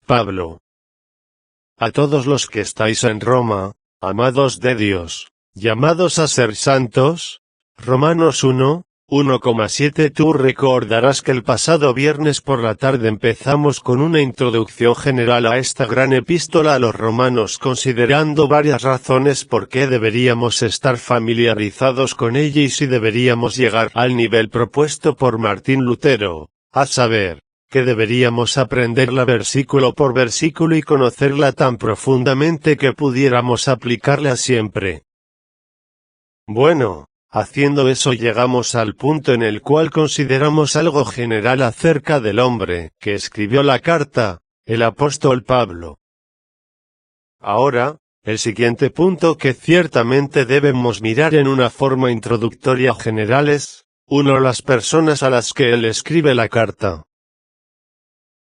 Pablo. A todos los que estáis en Roma, amados de Dios, llamados a ser santos, Romanos 1:7. Tú recordarás que el pasado viernes por la tarde empezamos con una introducción general a esta gran epístola a los romanos, considerando varias razones por qué deberíamos estar familiarizados con ella y si deberíamos llegar al nivel propuesto por Martín Lutero, a saber, que deberíamos aprenderla versículo por versículo y conocerla tan profundamente que pudiéramos aplicarla siempre. Bueno, haciendo eso llegamos al punto en el cual consideramos algo general acerca del hombre que escribió la carta, el apóstol Pablo. Ahora, el siguiente punto que ciertamente debemos mirar en una forma introductoria general es, 1. Las personas a las que él escribe la carta.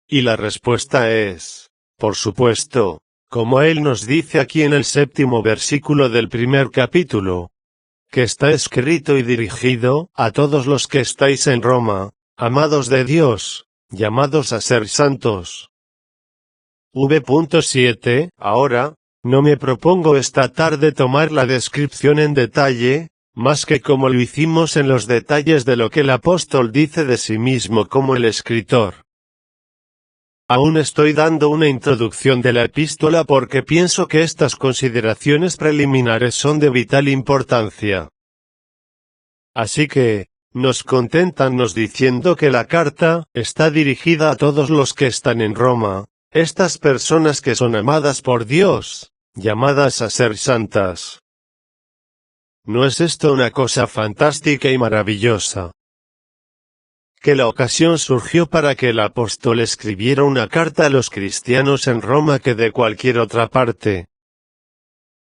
Y la respuesta es, por supuesto, como él nos dice aquí en el 7º versículo del primer capítulo, que está escrito y dirigido a todos los que estáis en Roma, amados de Dios, llamados a ser santos. V.7. Ahora, no me propongo esta tarde tomar la descripción en detalle, más que como lo hicimos en los detalles de lo que el apóstol dice de sí mismo como el escritor. Aún estoy dando una introducción de la epístola porque pienso que estas consideraciones preliminares son de vital importancia. Así que, nos conténtanos diciendo que la carta está dirigida a todos los que están en Roma, estas personas que son amadas por Dios, llamadas a ser santas. ¿No es esto una cosa fantástica y maravillosa? Que la ocasión surgió para que el apóstol escribiera una carta a los cristianos en Roma que de cualquier otra parte.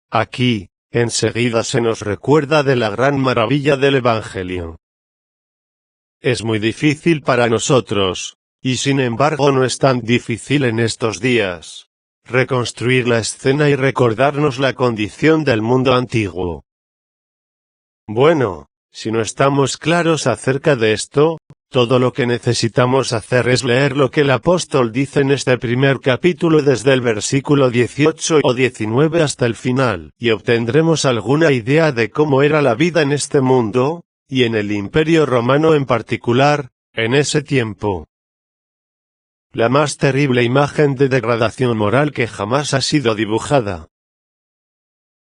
Aquí, enseguida se nos recuerda de la gran maravilla del Evangelio. Es muy difícil para nosotros, y sin embargo no es tan difícil en estos días, reconstruir la escena y recordarnos la condición del mundo antiguo. Bueno, si no estamos claros acerca de esto, todo lo que necesitamos hacer es leer lo que el apóstol dice en este primer capítulo desde el versículo 18 o 19 hasta el final, y obtendremos alguna idea de cómo era la vida en este mundo, y en el Imperio Romano en particular, en ese tiempo. La más terrible imagen de degradación moral que jamás ha sido dibujada.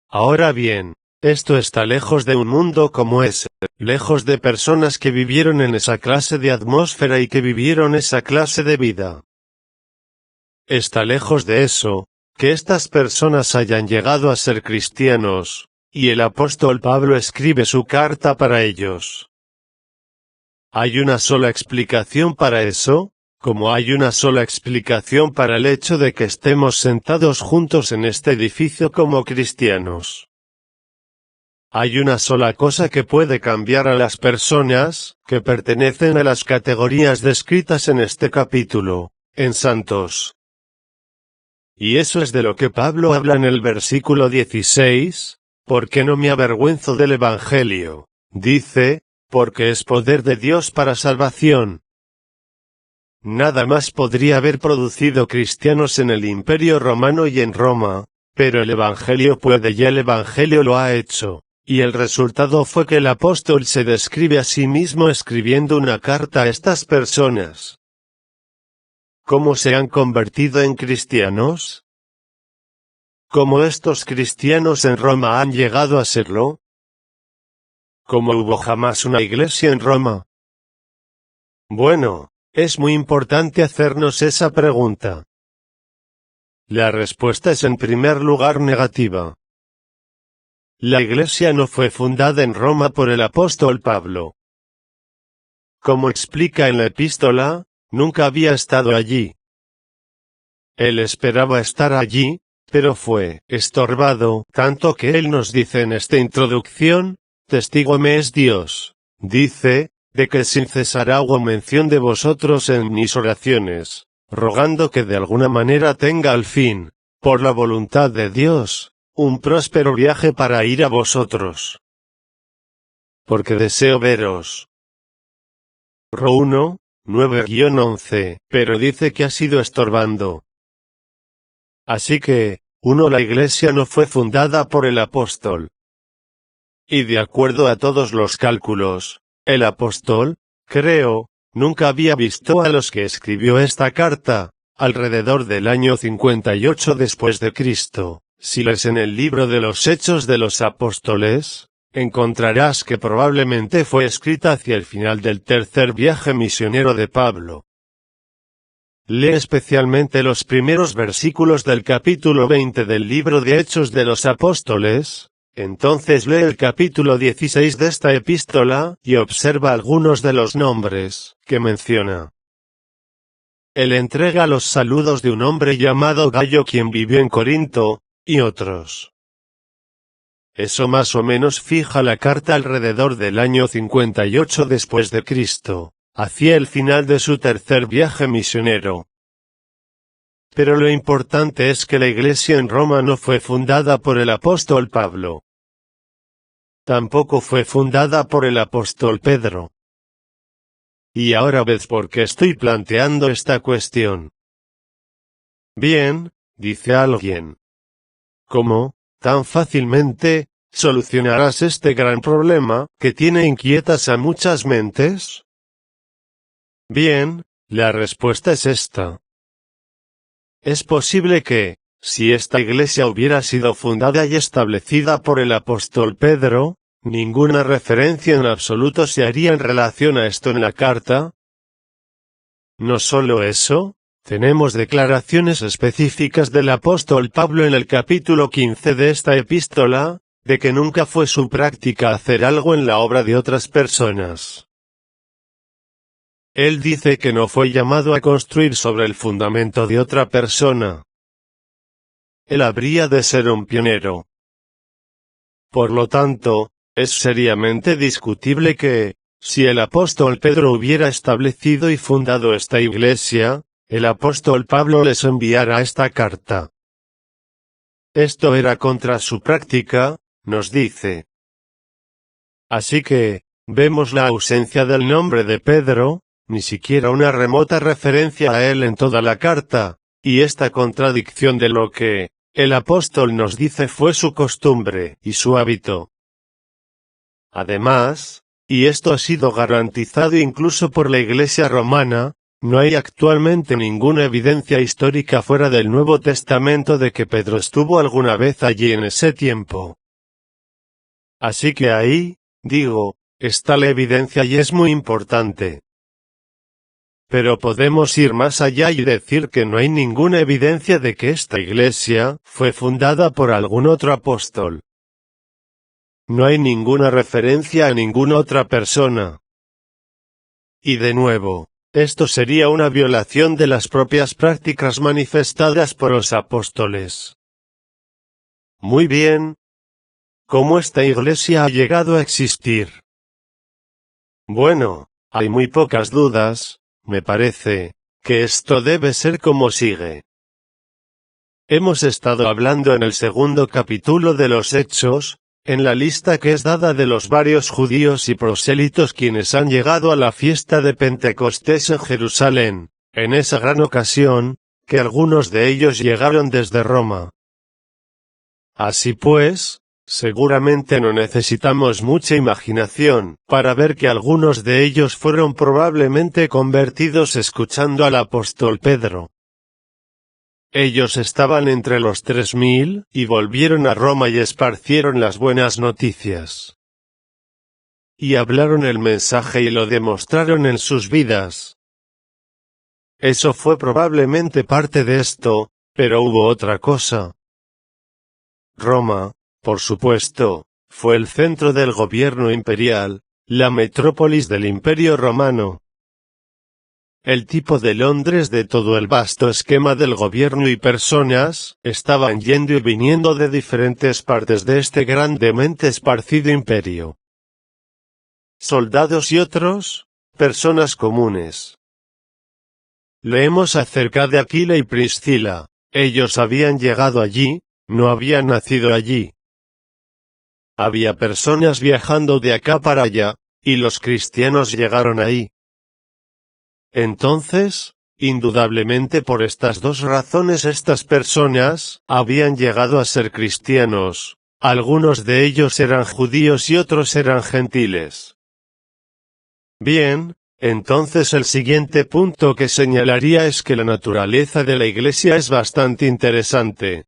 Ahora bien, esto está lejos de un mundo como ese, lejos de personas que vivieron en esa clase de atmósfera y que vivieron esa clase de vida. Está lejos de eso, que estas personas hayan llegado a ser cristianos, y el apóstol Pablo escribe su carta para ellos. ¿Hay una sola explicación para eso? Como hay una sola explicación para el hecho de que estemos sentados juntos en este edificio como cristianos. Hay una sola cosa que puede cambiar a las personas, que pertenecen a las categorías descritas en este capítulo, en santos. Y eso es de lo que Pablo habla en el versículo 16, porque no me avergüenzo del Evangelio, dice, porque es poder de Dios para salvación. Nada más podría haber producido cristianos en el Imperio Romano y en Roma, pero el Evangelio puede y el Evangelio lo ha hecho. Y el resultado fue que el apóstol se describe a sí mismo escribiendo una carta a estas personas. ¿Cómo se han convertido en cristianos? ¿Cómo estos cristianos en Roma han llegado a serlo? ¿Cómo hubo jamás una iglesia en Roma? Bueno, es muy importante hacernos esa pregunta. La respuesta es en primer lugar negativa. La iglesia no fue fundada en Roma por el apóstol Pablo. Como explica en la epístola, nunca había estado allí. Él esperaba estar allí, pero fue estorbado, tanto que él nos dice en esta introducción, testigo me es Dios, dice, de que sin cesar hago mención de vosotros en mis oraciones, rogando que de alguna manera tenga al fin, por la voluntad de Dios, un próspero viaje para ir a vosotros. Porque deseo veros. Ro 1, 9-11, pero dice que ha sido estorbando, Así que, la iglesia no fue fundada por el apóstol. Y de acuerdo a todos los cálculos, el apóstol, creo, nunca había visto a los que escribió esta carta, alrededor del año 58 después de Cristo. Si lees en el libro de los Hechos de los Apóstoles, encontrarás que probablemente fue escrita hacia el final del tercer viaje misionero de Pablo. Lee especialmente los primeros versículos del capítulo 20 del libro de Hechos de los Apóstoles, entonces lee el capítulo 16 de esta epístola, y observa algunos de los nombres que menciona. Él entrega los saludos de un hombre llamado Gayo quien vivió en Corinto, y otros. Eso más o menos fija la carta alrededor del año 58 después de Cristo, hacia el final de su tercer viaje misionero. Pero lo importante es que la iglesia en Roma no fue fundada por el apóstol Pablo. Tampoco fue fundada por el apóstol Pedro. Y ahora ves por qué estoy planteando esta cuestión. Bien, dice alguien. ¿Cómo, tan fácilmente, solucionarás este gran problema, que tiene inquietas a muchas mentes? Bien, la respuesta es esta. Es posible que, si esta iglesia hubiera sido fundada y establecida por el apóstol Pedro, ninguna referencia en absoluto se haría en relación a esto en la carta. No solo eso, tenemos declaraciones específicas del apóstol Pablo en el capítulo 15 de esta epístola, de que nunca fue su práctica hacer algo en la obra de otras personas. Él dice que no fue llamado a construir sobre el fundamento de otra persona. Él habría de ser un pionero. Por lo tanto, es seriamente discutible que, si el apóstol Pedro hubiera establecido y fundado esta iglesia, el apóstol Pablo les enviara esta carta. Esto era contra su práctica, nos dice. Así que, vemos la ausencia del nombre de Pedro, ni siquiera una remota referencia a él en toda la carta, y esta contradicción de lo que el apóstol nos dice fue su costumbre y su hábito. Además, y esto ha sido garantizado incluso por la Iglesia romana, no hay actualmente ninguna evidencia histórica fuera del Nuevo Testamento de que Pedro estuvo alguna vez allí en ese tiempo. Así que ahí, digo, está la evidencia y es muy importante. Pero podemos ir más allá y decir que no hay ninguna evidencia de que esta iglesia fue fundada por algún otro apóstol. No hay ninguna referencia a ninguna otra persona. Y de nuevo, esto sería una violación de las propias prácticas manifestadas por los apóstoles. Muy bien. ¿Cómo esta iglesia ha llegado a existir? Bueno, hay muy pocas dudas, me parece, que esto debe ser como sigue. Hemos estado hablando en el segundo capítulo de los Hechos, en la lista que es dada de los varios judíos y prosélitos quienes han llegado a la fiesta de Pentecostés en Jerusalén, en esa gran ocasión, que algunos de ellos llegaron desde Roma. Así pues, seguramente no necesitamos mucha imaginación para ver que algunos de ellos fueron probablemente convertidos escuchando al apóstol Pedro. Ellos estaban entre los 3000, y volvieron a Roma y esparcieron las buenas noticias. Y hablaron el mensaje y lo demostraron en sus vidas. Eso fue probablemente parte de esto, pero hubo otra cosa. Roma, por supuesto, fue el centro del gobierno imperial, la metrópolis del Imperio Romano. El tipo de Londres de todo el vasto esquema del gobierno y personas, estaban yendo y viniendo de diferentes partes de este grandemente esparcido imperio. Soldados y otros, personas comunes. Leemos acerca de Aquila y Priscila, ellos habían llegado allí, no habían nacido allí. Había personas viajando de acá para allá, y los cristianos llegaron ahí. Entonces, Indudablemente por estas dos razones estas personas habían llegado a ser cristianos. Algunos de ellos eran judíos y otros eran gentiles. Bien, entonces el siguiente punto que señalaría es que la naturaleza de la Iglesia es bastante interesante.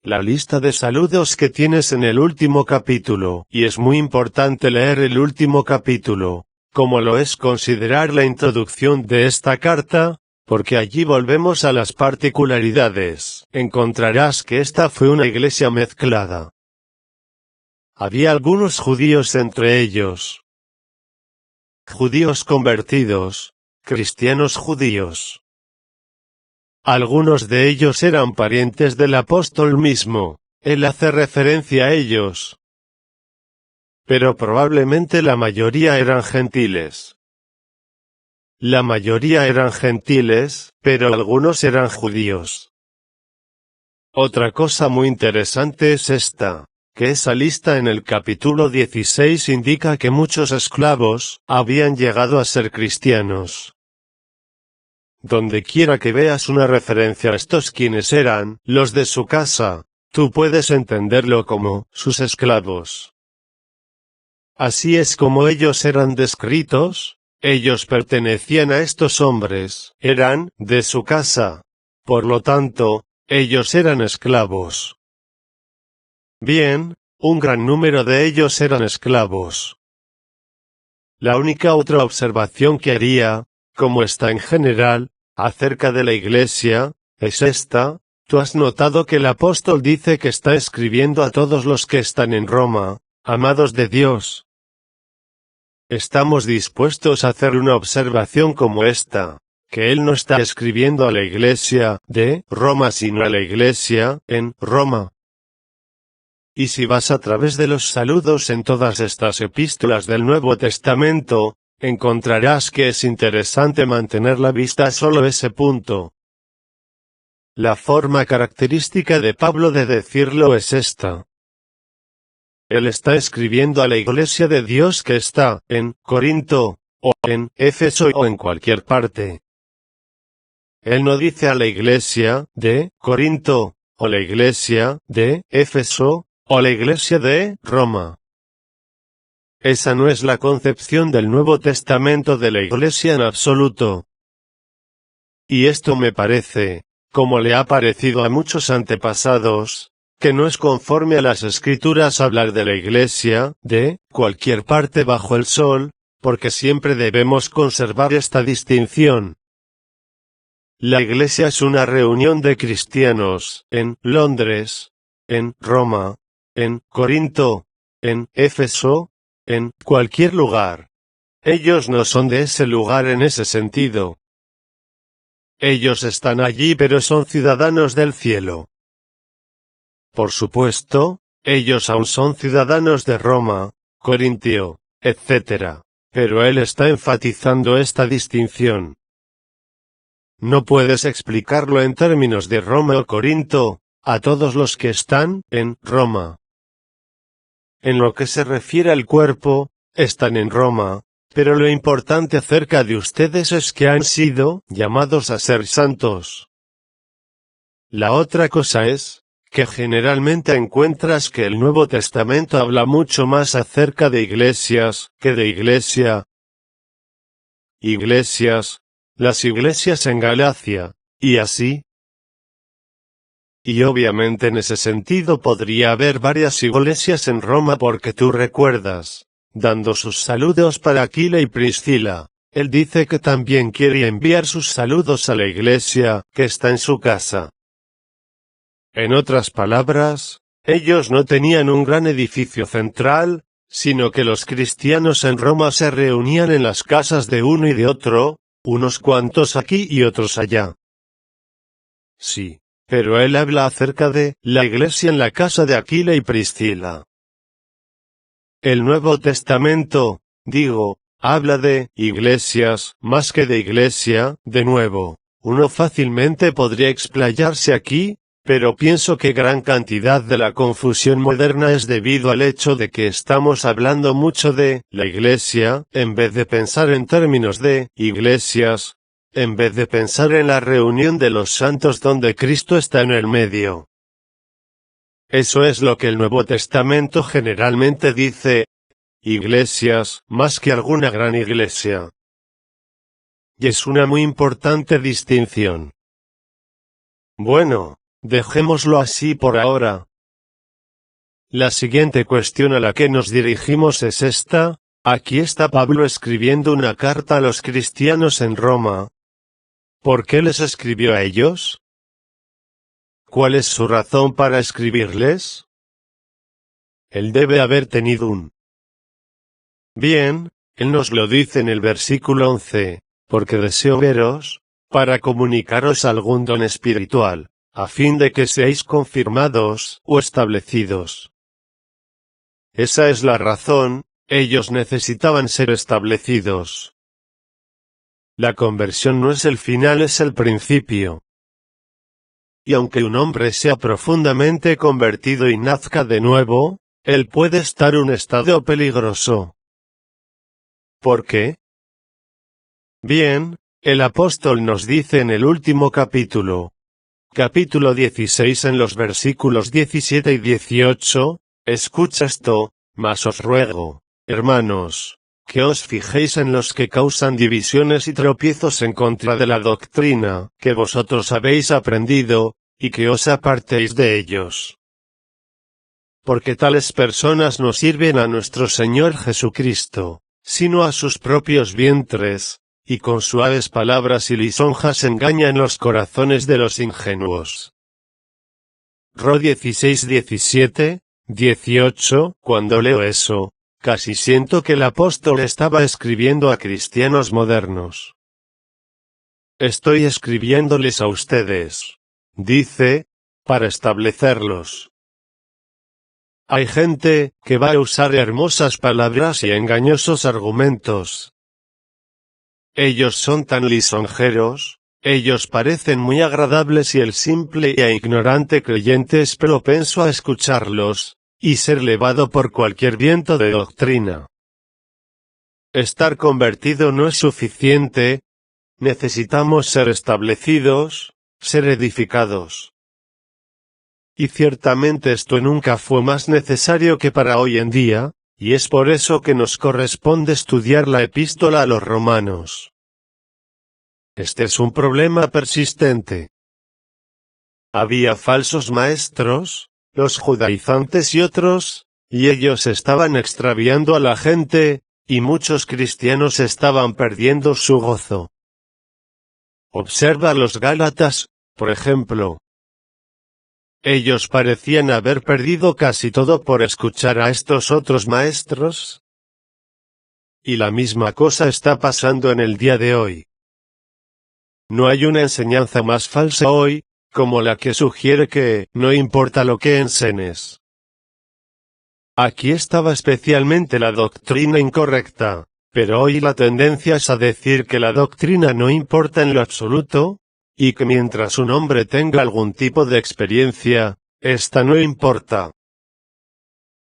La lista de saludos que tienes en el último capítulo, y es muy importante leer el último capítulo, como lo es considerar la introducción de esta carta, porque allí volvemos a las particularidades. Encontrarás que esta fue una iglesia mezclada. Había algunos judíos entre ellos. Judíos convertidos, cristianos judíos. Algunos de ellos eran parientes del apóstol mismo, él hace referencia a ellos. Pero probablemente la mayoría eran gentiles. La mayoría eran gentiles, pero algunos eran judíos. Otra cosa muy interesante es esta, que esa lista en el capítulo 16 indica que muchos esclavos habían llegado a ser cristianos. Donde quiera que veas una referencia a estos quienes eran los de su casa, tú puedes entenderlo como sus esclavos. Así es como ellos eran descritos. Ellos pertenecían a estos hombres, eran de su casa. Por lo tanto, ellos eran esclavos. Bien, un gran número de ellos eran esclavos. La única otra observación que haría, como está en general, acerca de la Iglesia, es esta: tú has notado que el apóstol dice que está escribiendo a todos los que están en Roma, amados de Dios. Estamos dispuestos a hacer una observación como esta, que él no está escribiendo a la Iglesia de Roma sino a la Iglesia en Roma. Y si vas a través de los saludos en todas estas epístolas del Nuevo Testamento, encontrarás que es interesante mantener la vista a solo ese punto. La forma característica de Pablo de decirlo es esta. Él está escribiendo a la Iglesia de Dios que está en Corinto, o en Éfeso o en cualquier parte. Él no dice a la Iglesia de Corinto, o la Iglesia de Éfeso, o la Iglesia de Roma. Esa no es la concepción del Nuevo Testamento de la Iglesia en absoluto. Y esto me parece, como le ha parecido a muchos antepasados, que no es conforme a las Escrituras hablar de la Iglesia, de cualquier parte bajo el sol, porque siempre debemos conservar esta distinción. La Iglesia es una reunión de cristianos, en Londres, en Roma, en Corinto, en Éfeso, en cualquier lugar. Ellos no son de ese lugar en ese sentido. Ellos están allí pero son ciudadanos del cielo. Por supuesto, ellos aún son ciudadanos de Roma, Corintio, etc. Pero él está enfatizando esta distinción. No puedes explicarlo en términos de Roma o Corinto, a todos los que están en Roma. En lo que se refiere al cuerpo, están en Roma, pero lo importante acerca de ustedes es que han sido llamados a ser santos. La otra cosa es, que generalmente encuentras que el Nuevo Testamento habla mucho más acerca de iglesias, que de iglesia. Iglesias, las iglesias en Galacia, y así. Y obviamente en ese sentido podría haber varias iglesias en Roma porque tú recuerdas, dando sus saludos para Aquila y Priscila, él dice que también quiere enviar sus saludos a la iglesia, que está en su casa. En otras palabras, ellos no tenían un gran edificio central, sino que los cristianos en Roma se reunían en las casas de uno y de otro, unos cuantos aquí y otros allá. Sí, pero él habla acerca de la iglesia en la casa de Aquila y Priscila. El Nuevo Testamento, digo, habla de iglesias, más que de iglesia, de nuevo. Uno fácilmente podría explayarse aquí, pero pienso que gran cantidad de la confusión moderna es debido al hecho de que estamos hablando mucho de la iglesia, en vez de pensar en términos de iglesias. en vez de pensar en la reunión de los santos donde Cristo está en el medio. Eso es lo que el Nuevo Testamento generalmente dice: iglesias, más que alguna gran iglesia. Y es una muy importante distinción. Bueno, dejémoslo así por ahora. La siguiente cuestión a la que nos dirigimos es esta: aquí está Pablo escribiendo una carta a los cristianos en Roma. ¿Por qué les escribió a ellos? ¿Cuál es su razón para escribirles? Él debe haber tenido un. Bien, él nos lo dice en el versículo 11, porque deseo veros, para comunicaros algún don espiritual, a fin de que seáis confirmados o establecidos. Esa es la razón, ellos necesitaban ser establecidos. La conversión no es el final, es el principio. Y aunque un hombre sea profundamente convertido y nazca de nuevo, él puede estar en un estado peligroso. ¿Por qué? Bien, el apóstol nos dice en el último capítulo 16 en los versículos 17 y 18, escucha esto: mas os ruego, hermanos, que os fijéis en los que causan divisiones y tropiezos en contra de la doctrina que vosotros habéis aprendido, y que os apartéis de ellos. Porque tales personas no sirven a nuestro Señor Jesucristo, sino a sus propios vientres, y con suaves palabras y lisonjas engañan los corazones de los ingenuos. Ro 16, 17, 18, cuando leo eso, casi siento que el apóstol estaba escribiendo a cristianos modernos. Estoy escribiéndoles a ustedes, dice, para establecerlos. Hay gente que va a usar hermosas palabras y engañosos argumentos. Ellos son tan lisonjeros, ellos parecen muy agradables y el simple e ignorante creyente es propenso a escucharlos, y ser levado por cualquier viento de doctrina. Estar convertido no es suficiente, necesitamos ser establecidos, ser edificados. Y ciertamente esto nunca fue más necesario que para hoy en día, y es por eso que nos corresponde estudiar la epístola a los romanos. Este es un problema persistente. Había falsos maestros, los judaizantes y otros, y ellos estaban extraviando a la gente, y muchos cristianos estaban perdiendo su gozo. Observa a los Gálatas, por ejemplo. Ellos parecían haber perdido casi todo por escuchar a estos otros maestros. Y la misma cosa está pasando en el día de hoy. No hay una enseñanza más falsa hoy, como la que sugiere que no importa lo que enseñes. Aquí estaba especialmente la doctrina incorrecta, pero hoy la tendencia es a decir que la doctrina no importa en lo absoluto, y que mientras un hombre tenga algún tipo de experiencia, esta no importa.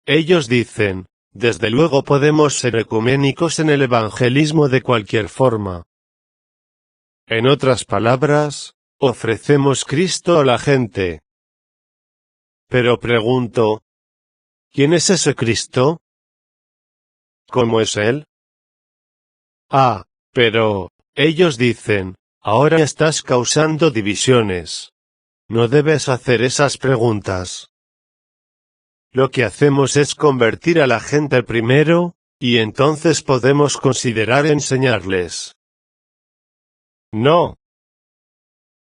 Ellos dicen, desde luego podemos ser ecuménicos en el evangelismo de cualquier forma. En otras palabras, ofrecemos Cristo a la gente. Pero pregunto, ¿quién es ese Cristo? ¿Cómo es Él? Ah, pero, ellos dicen, ahora estás causando divisiones. No debes hacer esas preguntas. Lo que hacemos es convertir a la gente primero, y entonces podemos considerar enseñarles. No.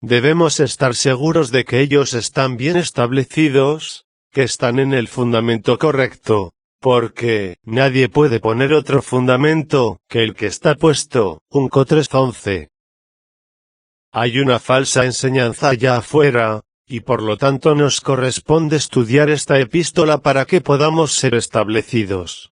Debemos estar seguros de que ellos están bien establecidos, que están en el fundamento correcto, porque nadie puede poner otro fundamento que el que está puesto, 3:11. Hay una falsa enseñanza allá afuera, y por lo tanto nos corresponde estudiar esta epístola para que podamos ser establecidos.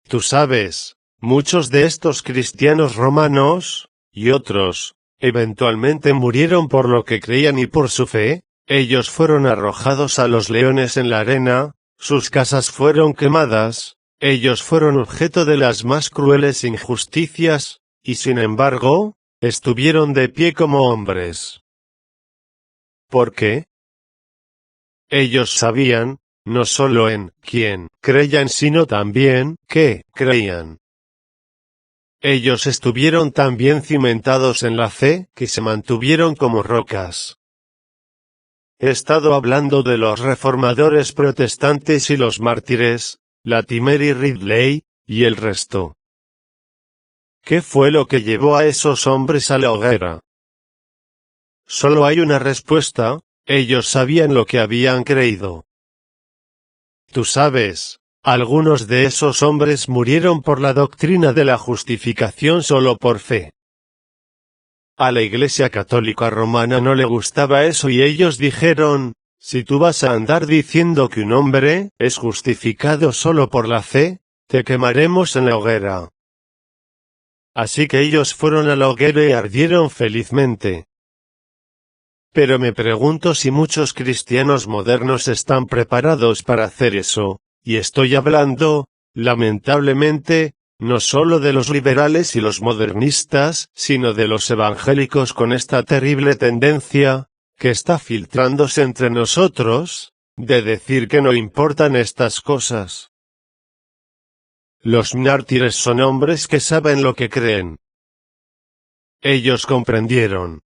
Tú sabes, muchos de estos cristianos romanos, y otros, eventualmente murieron por lo que creían y por su fe, ellos fueron arrojados a los leones en la arena, sus casas fueron quemadas, ellos fueron objeto de las más crueles injusticias, y sin embargo, estuvieron de pie como hombres. ¿Por qué? Ellos sabían, no solo en quién creían sino también qué creían. Ellos estuvieron tan bien cimentados en la fe, que se mantuvieron como rocas. He estado hablando de los reformadores protestantes y los mártires, Latimer y Ridley, y el resto. ¿Qué fue lo que llevó a esos hombres a la hoguera? Solo hay una respuesta: ellos sabían lo que habían creído. Tú sabes, algunos de esos hombres murieron por la doctrina de la justificación solo por fe. A la Iglesia Católica Romana no le gustaba eso y ellos dijeron: si tú vas a andar diciendo que un hombre es justificado solo por la fe, te quemaremos en la hoguera. Así que ellos fueron a la hoguera y ardieron felizmente. Pero me pregunto si muchos cristianos modernos están preparados para hacer eso, y estoy hablando, lamentablemente, no solo de los liberales y los modernistas, sino de los evangélicos con esta terrible tendencia, que está filtrándose entre nosotros, de decir que no importan estas cosas. Los mártires son hombres que saben lo que creen. Ellos comprendieron,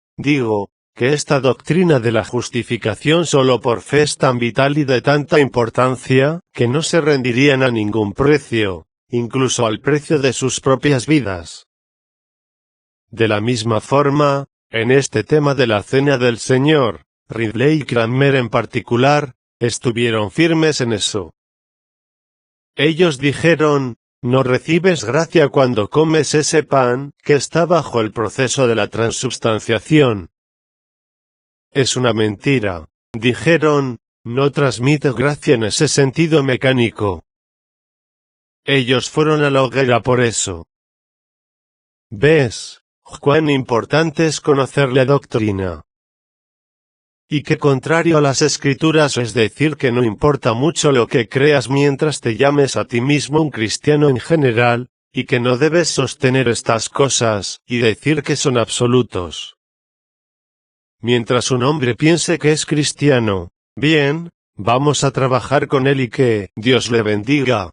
que esta doctrina de la justificación solo por fe es tan vital y de tanta importancia, que no se rendirían a ningún precio, incluso al precio de sus propias vidas. De la misma forma, en este tema de la Cena del Señor, Ridley y Cranmer en particular, estuvieron firmes en eso. Ellos dijeron: no recibes gracia cuando comes ese pan, que está bajo el proceso de la transubstanciación. Es una mentira, dijeron, no transmite gracia en ese sentido mecánico. Ellos fueron a la hoguera por eso. ¿Ves cuán importante es conocer la doctrina? Y que contrario a las Escrituras es decir que no importa mucho lo que creas mientras te llames a ti mismo un cristiano en general, y que no debes sostener estas cosas, y decir que son absolutos. Mientras un hombre piense que es cristiano, bien, vamos a trabajar con él y que Dios le bendiga.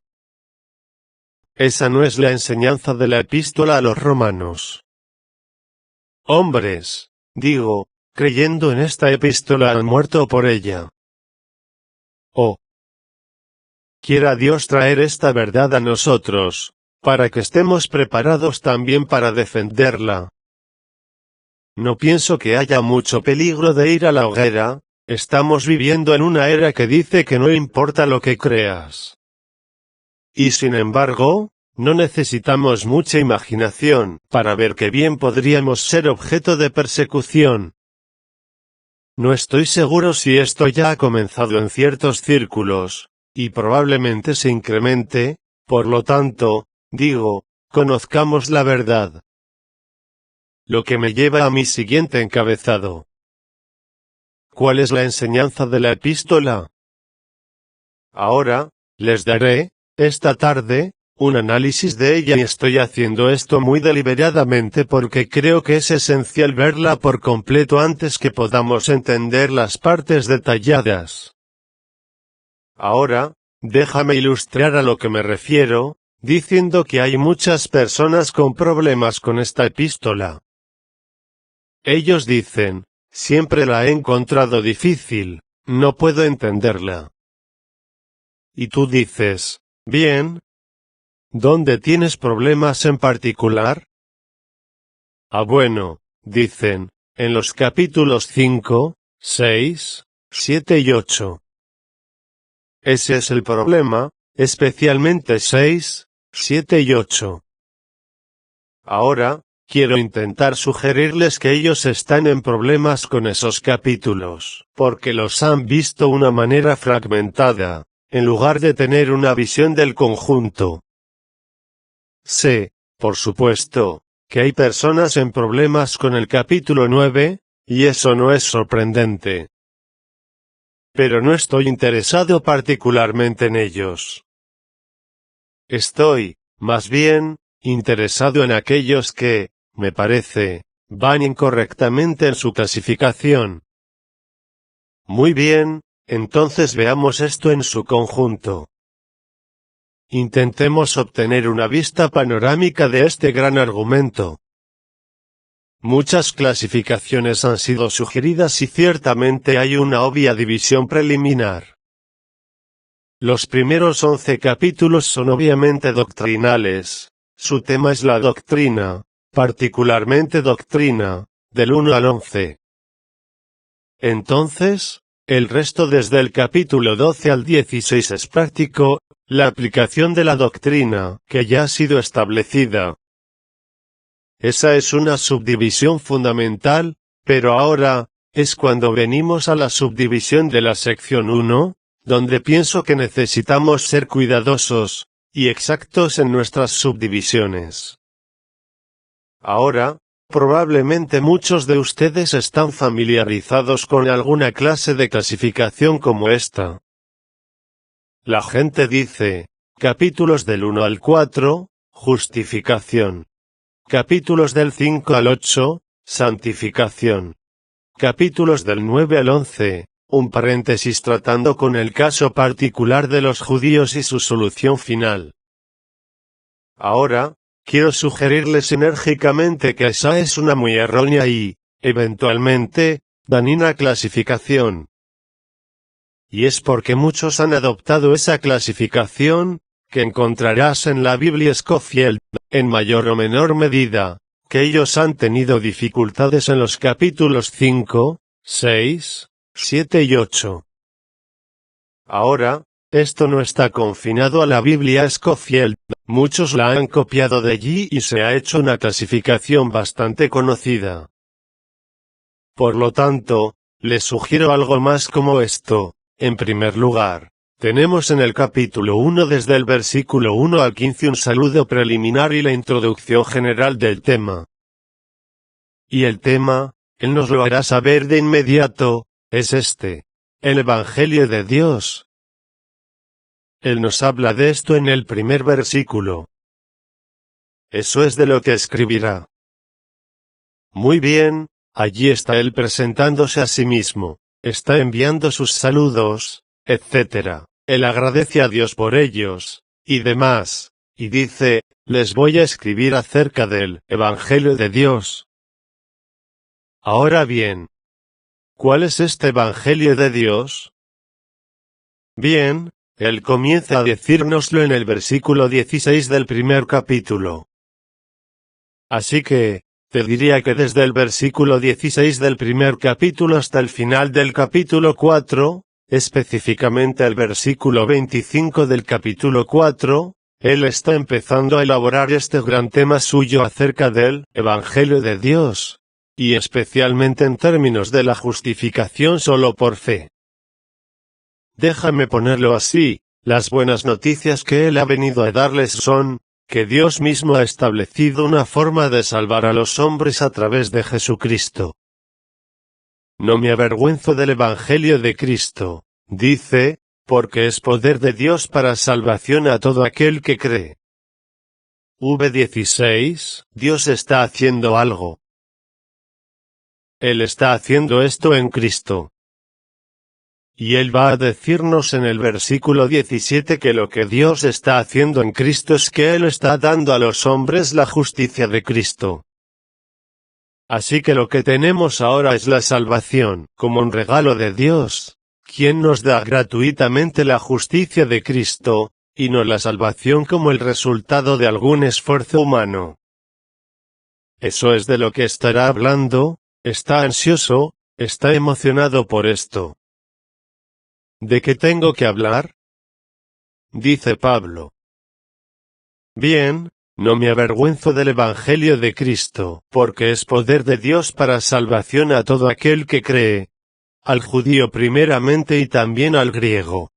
Esa no es la enseñanza de la epístola a los romanos. Hombres, creyendo en esta epístola han muerto por ella. Oh, quiera Dios traer esta verdad a nosotros, para que estemos preparados también para defenderla. No pienso que haya mucho peligro de ir a la hoguera, estamos viviendo en una era que dice que no importa lo que creas. Y sin embargo, no necesitamos mucha imaginación para ver que bien podríamos ser objeto de persecución. No estoy seguro si esto ya ha comenzado en ciertos círculos, y probablemente se incremente, por lo tanto, conozcamos la verdad. Lo que me lleva a mi siguiente encabezado. ¿Cuál es la enseñanza de la epístola? Ahora, les daré, esta tarde, un análisis de ella y estoy haciendo esto muy deliberadamente porque creo que es esencial verla por completo antes que podamos entender las partes detalladas. Ahora, déjame ilustrar a lo que me refiero, diciendo que hay muchas personas con problemas con esta epístola. Ellos dicen: siempre la he encontrado difícil, no puedo entenderla. Y tú dices: bien, ¿dónde tienes problemas en particular? Bueno, dicen, en los capítulos 5, 6, 7 y 8. Ese es el problema, especialmente 6, 7 y 8. Ahora, quiero intentar sugerirles que ellos están en problemas con esos capítulos, porque los han visto una manera fragmentada, en lugar de tener una visión del conjunto. Sé, por supuesto, que hay personas en problemas con el capítulo 9, y eso no es sorprendente. Pero no estoy interesado particularmente en ellos. Estoy, más bien, interesado en aquellos que, me parece, van incorrectamente en su clasificación. Muy bien, entonces veamos esto en su conjunto. Intentemos obtener una vista panorámica de este gran argumento. Muchas clasificaciones han sido sugeridas y ciertamente hay una obvia división preliminar. Los primeros 11 capítulos son obviamente doctrinales. Su tema es la doctrina, particularmente doctrina, del 1 al 11. Entonces, el resto desde el capítulo 12 al 16 es práctico, la aplicación de la doctrina, que ya ha sido establecida. Esa es una subdivisión fundamental, pero ahora, es cuando venimos a la subdivisión de la sección 1, donde pienso que necesitamos ser cuidadosos y exactos en nuestras subdivisiones. Ahora, probablemente muchos de ustedes están familiarizados con alguna clase de clasificación como esta. La gente dice, capítulos del 1 al 4, justificación. Capítulos del 5 al 8, santificación. Capítulos del 9 al 11, un paréntesis tratando con el caso particular de los judíos y su solución final. Ahora, quiero sugerirles enérgicamente que esa es una muy errónea y, eventualmente, dañina clasificación. Y es porque muchos han adoptado esa clasificación, que encontrarás en la Biblia Scofield, en mayor o menor medida, que ellos han tenido dificultades en los capítulos 5, 6, 7 y 8. Ahora, esto no está confinado a la Biblia Scofield, muchos la han copiado de allí y se ha hecho una clasificación bastante conocida. Por lo tanto, les sugiero algo más como esto. En primer lugar, tenemos en el capítulo 1 desde el versículo 1 al 15 un saludo preliminar y la introducción general del tema. Y el tema, él nos lo hará saber de inmediato, es este: el Evangelio de Dios. Él nos habla de esto en el primer versículo. Eso es de lo que escribirá. Muy bien, allí está él presentándose a sí mismo, está enviando sus saludos, etc. Él agradece a Dios por ellos, y demás, y dice, les voy a escribir acerca del Evangelio de Dios. Ahora bien, ¿cuál es este Evangelio de Dios? Bien, él comienza a decírnoslo en el versículo 16 del primer capítulo. Así que, te diría que desde el versículo 16 del primer capítulo hasta el final del capítulo 4, específicamente el versículo 25 del capítulo 4, él está empezando a elaborar este gran tema suyo acerca del Evangelio de Dios, y especialmente en términos de la justificación solo por fe. Déjame ponerlo así, las buenas noticias que él ha venido a darles son, que Dios mismo ha establecido una forma de salvar a los hombres a través de Jesucristo. No me avergüenzo del Evangelio de Cristo, dice, porque es poder de Dios para salvación a todo aquel que cree. V16, Dios está haciendo algo. Él está haciendo esto en Cristo. Y él va a decirnos en el versículo 17 que lo que Dios está haciendo en Cristo es que él está dando a los hombres la justicia de Cristo. Así que lo que tenemos ahora es la salvación, como un regalo de Dios, quien nos da gratuitamente la justicia de Cristo, y no la salvación como el resultado de algún esfuerzo humano. Eso es de lo que estará hablando, está ansioso, está emocionado por esto. ¿De qué tengo que hablar? Dice Pablo. Bien, no me avergüenzo del Evangelio de Cristo, porque es poder de Dios para salvación a todo aquel que cree, al judío primeramente y también al griego.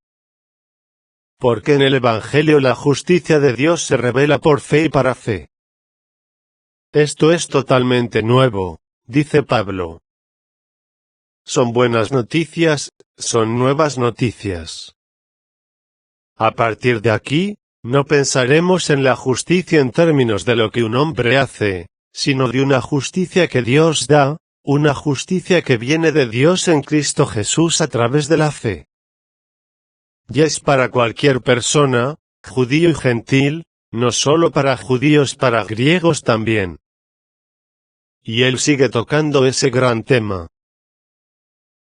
Porque en el Evangelio la justicia de Dios se revela por fe y para fe. Esto es totalmente nuevo, dice Pablo. Son buenas noticias, son nuevas noticias. A partir de aquí, no pensaremos en la justicia en términos de lo que un hombre hace, sino de una justicia que Dios da, una justicia que viene de Dios en Cristo Jesús a través de la fe. Y es para cualquier persona, judío y gentil, no solo para judíos, para griegos también. Y él sigue tocando ese gran tema.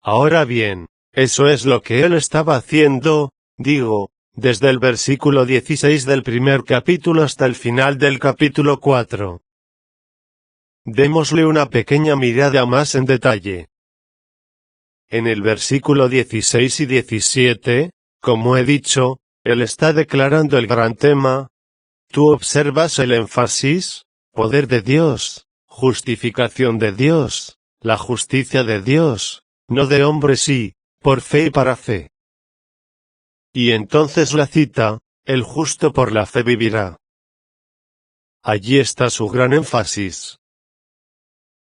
Ahora bien, eso es lo que él estaba haciendo, digo, desde el versículo 16 del primer capítulo hasta el final del capítulo 4. Démosle una pequeña mirada más en detalle. En el versículo 16 y 17, como he dicho, él está declarando el gran tema. Tú observas el énfasis: poder de Dios, justificación de Dios, la justicia de Dios, no de hombres y, por fe y para fe. Y entonces la cita: el justo por la fe vivirá. Allí está su gran énfasis.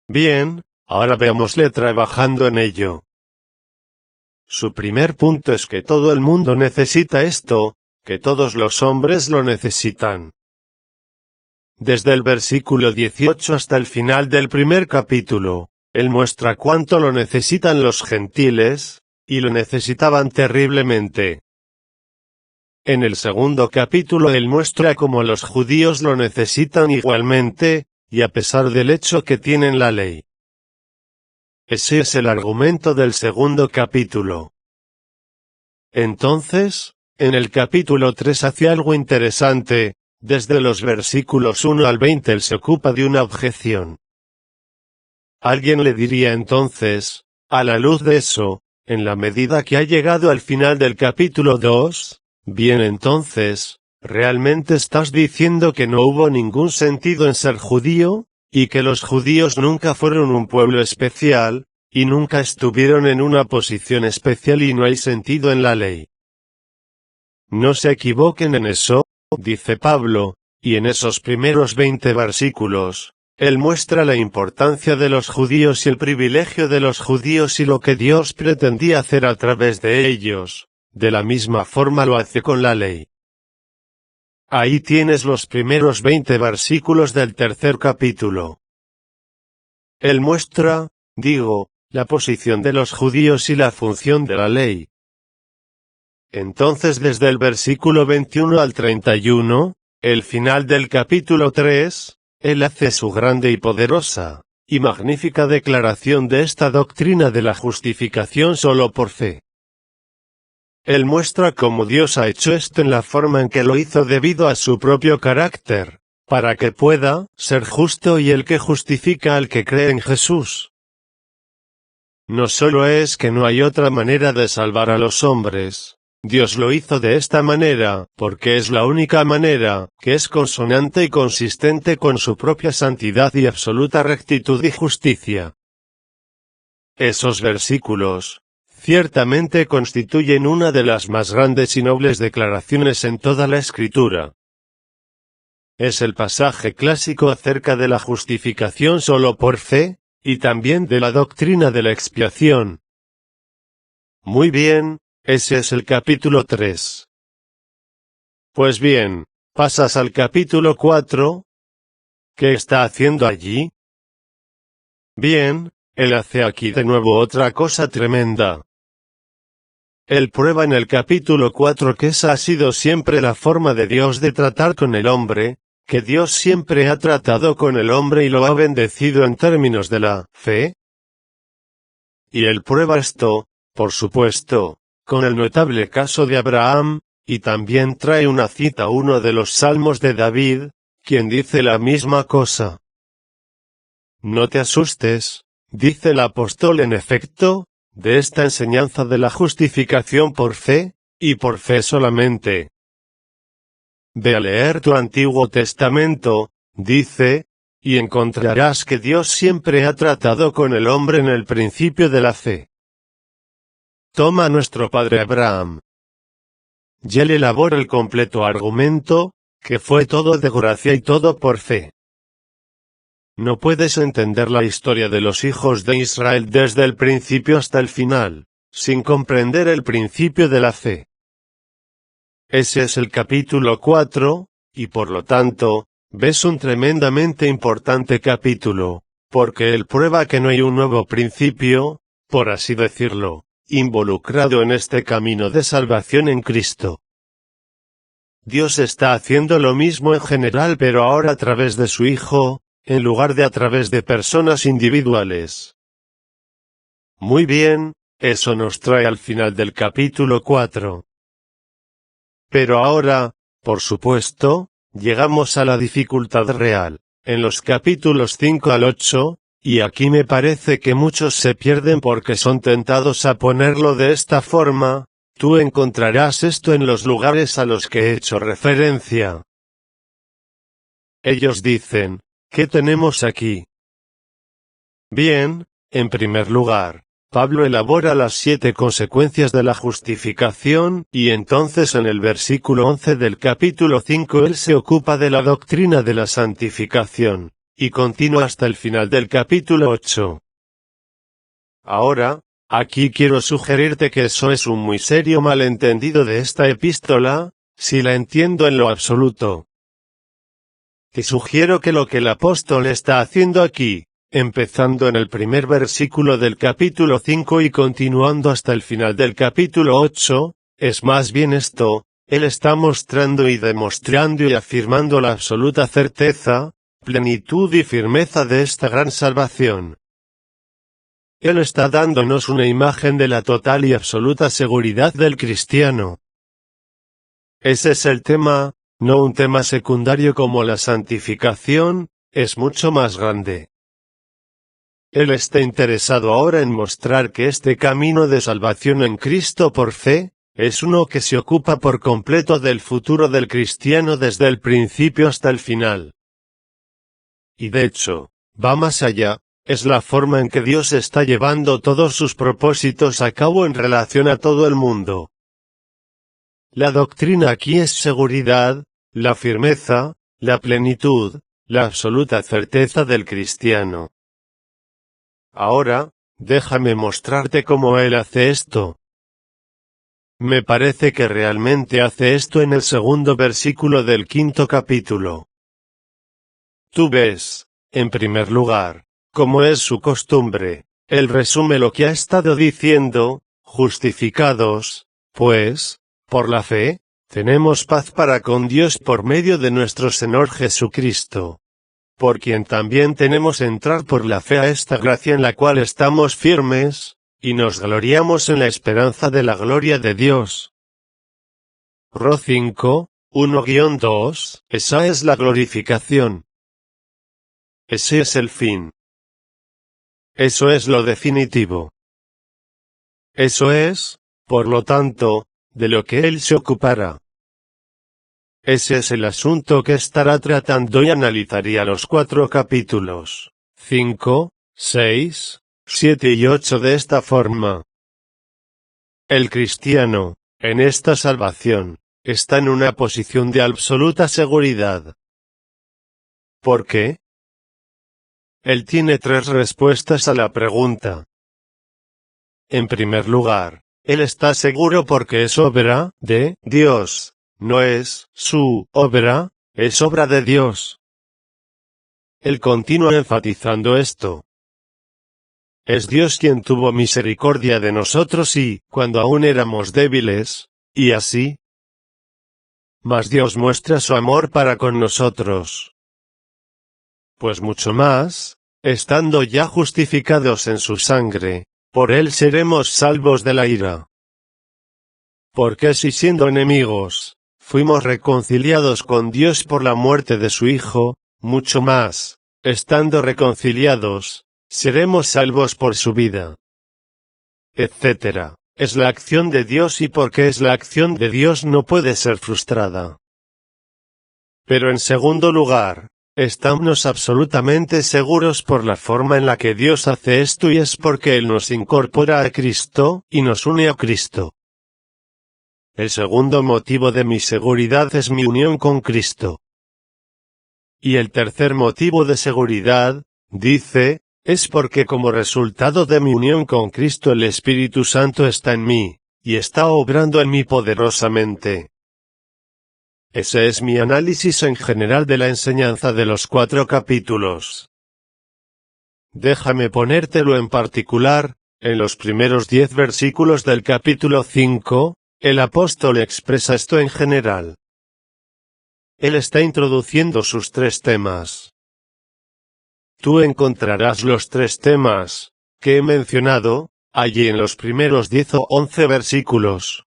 Bien, ahora veámosle trabajando en ello. Su primer punto es que todo el mundo necesita esto, que todos los hombres lo necesitan. Desde el versículo 18 hasta el final del primer capítulo, él muestra cuánto lo necesitan los gentiles, y lo necesitaban terriblemente. En el segundo capítulo él muestra cómo los judíos lo necesitan igualmente, y a pesar del hecho que tienen la ley. Ese es el argumento del segundo capítulo. Entonces, en el capítulo 3 hace algo interesante. Desde los versículos 1 al 20 él se ocupa de una objeción. Alguien le diría entonces, a la luz de eso, en la medida que ha llegado al final del capítulo 2, bien entonces, ¿realmente estás diciendo que no hubo ningún sentido en ser judío, y que los judíos nunca fueron un pueblo especial, y nunca estuvieron en una posición especial y no hay sentido en la ley? No se equivoquen en eso, dice Pablo, y en esos primeros 20 versículos, él muestra la importancia de los judíos y el privilegio de los judíos y lo que Dios pretendía hacer a través de ellos. De la misma forma lo hace con la ley. Ahí tienes los primeros 20 versículos del tercer capítulo. Él muestra, digo, la posición de los judíos y la función de la ley. Entonces desde el versículo 21 al 31, el final del capítulo 3, él hace su grande y poderosa, y magnífica declaración de esta doctrina de la justificación solo por fe. Él muestra cómo Dios ha hecho esto en la forma en que lo hizo debido a su propio carácter, para que pueda ser justo y el que justifica al que cree en Jesús. No solo es que no hay otra manera de salvar a los hombres, Dios lo hizo de esta manera, porque es la única manera, que es consonante y consistente con su propia santidad y absoluta rectitud y justicia. Esos versículos, ciertamente constituyen una de las más grandes y nobles declaraciones en toda la Escritura. Es el pasaje clásico acerca de la justificación solo por fe, y también de la doctrina de la expiación. Muy bien. Ese es el capítulo 3. Pues bien, pasas al capítulo 4. ¿Qué está haciendo allí? Bien, él hace aquí de nuevo otra cosa tremenda. Él prueba en el capítulo 4 que esa ha sido siempre la forma de Dios de tratar con el hombre, que Dios siempre ha tratado con el hombre y lo ha bendecido en términos de la fe. Y él prueba esto, por supuesto, con el notable caso de Abraham, y también trae una cita a uno de los salmos de David, quien dice la misma cosa. No te asustes, dice el apóstol en efecto, de esta enseñanza de la justificación por fe, y por fe solamente. Ve a leer tu Antiguo Testamento, dice, y encontrarás que Dios siempre ha tratado con el hombre en el principio de la fe. Toma a nuestro padre Abraham. Y él elabora el completo argumento, que fue todo de gracia y todo por fe. No puedes entender la historia de los hijos de Israel desde el principio hasta el final, sin comprender el principio de la fe. Ese es el capítulo 4, y por lo tanto, ves un tremendamente importante capítulo, porque él prueba que no hay un nuevo principio, por así decirlo, involucrado en este camino de salvación en Cristo. Dios está haciendo lo mismo en general, pero ahora a través de su Hijo, en lugar de a través de personas individuales. Muy bien, eso nos trae al final del capítulo 4. Pero ahora, por supuesto, llegamos a la dificultad real, en los capítulos 5 al 8, y aquí me parece que muchos se pierden porque son tentados a ponerlo de esta forma. Tú encontrarás esto en los lugares a los que he hecho referencia. Ellos dicen, ¿qué tenemos aquí? Bien, en primer lugar, Pablo elabora las 7 consecuencias de la justificación, y entonces en el versículo 11 del capítulo 5 él se ocupa de la doctrina de la santificación, y continúa hasta el final del capítulo 8. Ahora, aquí quiero sugerirte que eso es un muy serio malentendido de esta epístola, si la entiendo en lo absoluto. Te sugiero que lo que el apóstol está haciendo aquí, empezando en el primer versículo del capítulo 5 y continuando hasta el final del capítulo 8, es más bien esto: él está mostrando y demostrando y afirmando la absoluta certeza, plenitud y firmeza de esta gran salvación. Él está dándonos una imagen de la total y absoluta seguridad del cristiano. Ese es el tema, no un tema secundario como la santificación, es mucho más grande. Él está interesado ahora en mostrar que este camino de salvación en Cristo por fe, es uno que se ocupa por completo del futuro del cristiano desde el principio hasta el final. Y de hecho, va más allá. Es la forma en que Dios está llevando todos sus propósitos a cabo en relación a todo el mundo. La doctrina aquí es seguridad, la firmeza, la plenitud, la absoluta certeza del cristiano. Ahora, déjame mostrarte cómo él hace esto. Me parece que realmente hace esto en el segundo versículo del 5º capítulo. Tú ves, en primer lugar, como es su costumbre, él resume lo que ha estado diciendo: justificados, pues, por la fe, tenemos paz para con Dios por medio de nuestro Señor Jesucristo, por quien también tenemos entrar por la fe a esta gracia en la cual estamos firmes, y nos gloriamos en la esperanza de la gloria de Dios. Ro 5, 1-2, esa es la glorificación. Ese es el fin. Eso es lo definitivo. Eso es, por lo tanto, de lo que él se ocupará. Ese es el asunto que estará tratando y analizaría los 4 capítulos, 5, 6, 7 y 8 de esta forma. El cristiano, en esta salvación, está en una posición de absoluta seguridad. ¿Por qué? Él tiene 3 respuestas a la pregunta. En primer lugar, él está seguro porque es obra de Dios, no es su obra, es obra de Dios. Él continúa enfatizando esto. Es Dios quien tuvo misericordia de nosotros y, cuando aún éramos débiles, y así, mas Dios muestra su amor para con nosotros. Pues mucho más, estando ya justificados en su sangre, por él seremos salvos de la ira. Porque si siendo enemigos, fuimos reconciliados con Dios por la muerte de su Hijo, mucho más, estando reconciliados, seremos salvos por su vida. Etc. Es la acción de Dios y porque es la acción de Dios no puede ser frustrada. Pero en segundo lugar, estamos absolutamente seguros por la forma en la que Dios hace esto y es porque Él nos incorpora a Cristo, y nos une a Cristo. El segundo motivo de mi seguridad es mi unión con Cristo. Y el tercer motivo de seguridad, dice, es porque como resultado de mi unión con Cristo el Espíritu Santo está en mí, y está obrando en mí poderosamente. Ese es mi análisis en general de la enseñanza de los 4 capítulos. Déjame ponértelo en particular. En los primeros 10 versículos del capítulo 5, el apóstol expresa esto en general. Él está introduciendo sus 3 temas. Tú encontrarás los 3 temas que he mencionado allí en los primeros 10 o 11 versículos.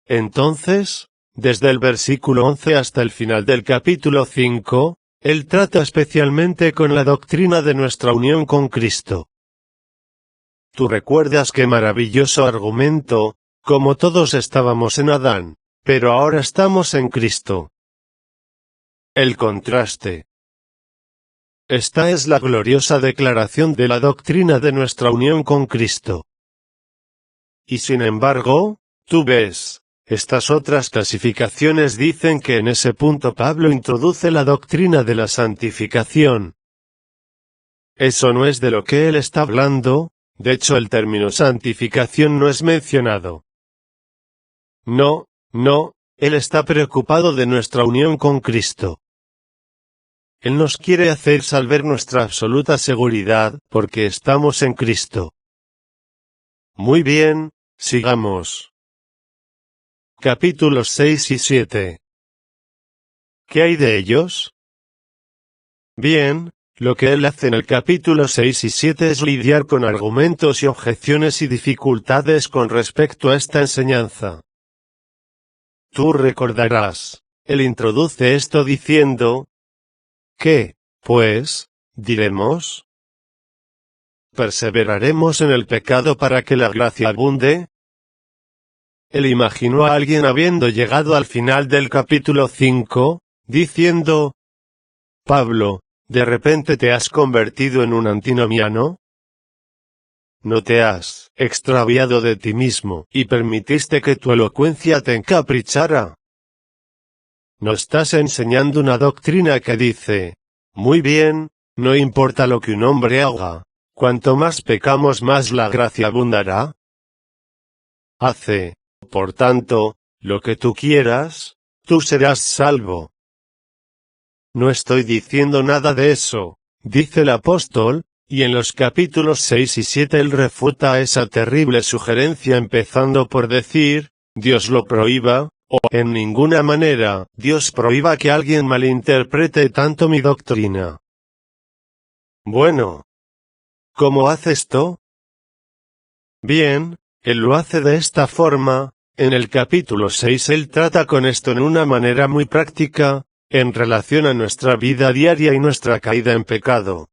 Entonces, desde el versículo 11 hasta el final del capítulo 5, él trata especialmente con la doctrina de nuestra unión con Cristo. Tú recuerdas qué maravilloso argumento, como todos estábamos en Adán, pero ahora estamos en Cristo. El contraste. Esta es la gloriosa declaración de la doctrina de nuestra unión con Cristo. Y sin embargo, tú ves, estas otras clasificaciones dicen que en ese punto Pablo introduce la doctrina de la santificación. Eso no es de lo que él está hablando. De hecho, el término santificación no es mencionado. No, él está preocupado de nuestra unión con Cristo. Él nos quiere hacer saber nuestra absoluta seguridad, porque estamos en Cristo. Muy bien, sigamos. Capítulos 6 y 7. ¿Qué hay de ellos? Bien. Lo que él hace en el capítulo 6 y 7 es lidiar con argumentos y objeciones y dificultades con respecto a esta enseñanza. Tú recordarás, él introduce esto diciendo, ¿qué, pues, diremos? ¿Perseveraremos en el pecado para que la gracia abunde? Él imaginó a alguien habiendo llegado al final del capítulo 5, diciendo, Pablo, ¿de repente te has convertido en un antinomiano? ¿No te has extraviado de ti mismo y permitiste que tu elocuencia te encaprichara? ¿No estás enseñando una doctrina que dice, muy bien, no importa lo que un hombre haga, cuanto más pecamos más la gracia abundará? Hace, por tanto, lo que tú quieras, tú serás salvo. No estoy diciendo nada de eso, dice el apóstol, y en los capítulos 6 y 7 él refuta esa terrible sugerencia empezando por decir, Dios lo prohíba, o en ninguna manera, Dios prohíba que alguien malinterprete tanto mi doctrina. Bueno, ¿cómo hace esto? Bien, él lo hace de esta forma. En el capítulo 6 él trata con esto en una manera muy práctica, en relación a nuestra vida diaria y nuestra caída en pecado.